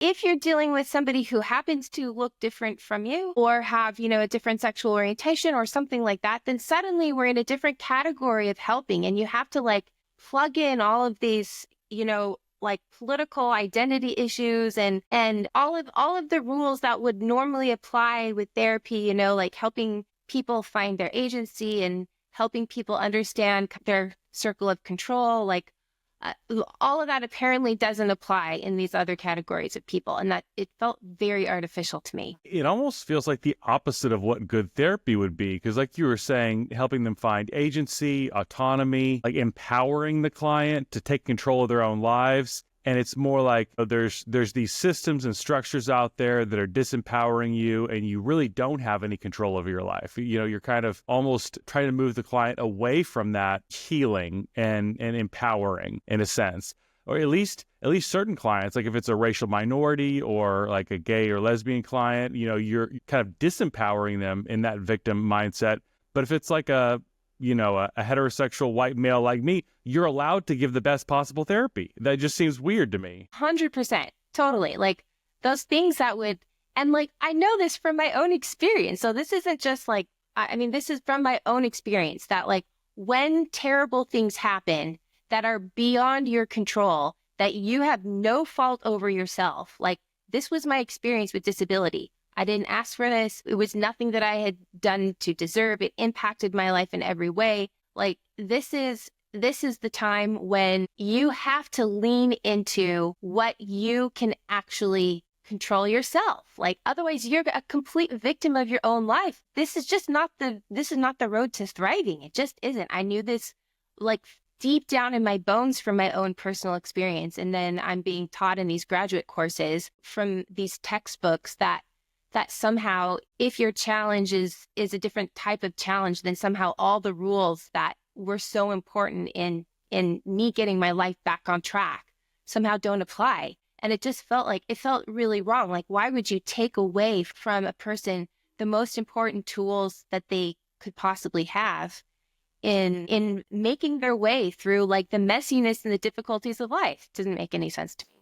if you're dealing with somebody who happens to look different from you or have, a different sexual orientation or something like that, then suddenly we're in a different category of helping. And you have to like plug in all of these, like political identity issues and all of the rules that would normally apply with therapy, like helping people find their agency and helping people understand their circle of control, like all of that apparently doesn't apply in these other categories of people. And that it felt very artificial to me. It almost feels like the opposite of what good therapy would be. Because like you were saying, helping them find agency, autonomy, like empowering the client to take control of their own lives. And it's more like there's these systems and structures out there that are disempowering you, and you really don't have any control over your life. You're kind of almost trying to move the client away from that healing and empowering in a sense. Or at least certain clients, like if it's a racial minority or like a gay or lesbian client, you're kind of disempowering them in that victim mindset. But if it's like a heterosexual white male like me, you're allowed to give the best possible therapy. That just seems weird to me. 100%. Totally. Like those things that would, and like, I know this from my own experience. So this isn't just like, this is from my own experience that like when terrible things happen that are beyond your control, that you have no fault over yourself. Like this was my experience with disability. I didn't ask for this. It was nothing that I had done to deserve. It impacted my life in every way. Like this is the time when you have to lean into what you can actually control yourself. Like otherwise you're a complete victim of your own life. This is not the road to thriving. It just isn't. I knew this like deep down in my bones from my own personal experience. And then I'm being taught in these graduate courses from these textbooks that somehow if your challenge is a different type of challenge, then somehow all the rules that were so important in me getting my life back on track somehow don't apply. And it just felt really wrong. Like, why would you take away from a person the most important tools that they could possibly have in making their way through like the messiness and the difficulties of life? It doesn't make any sense to me.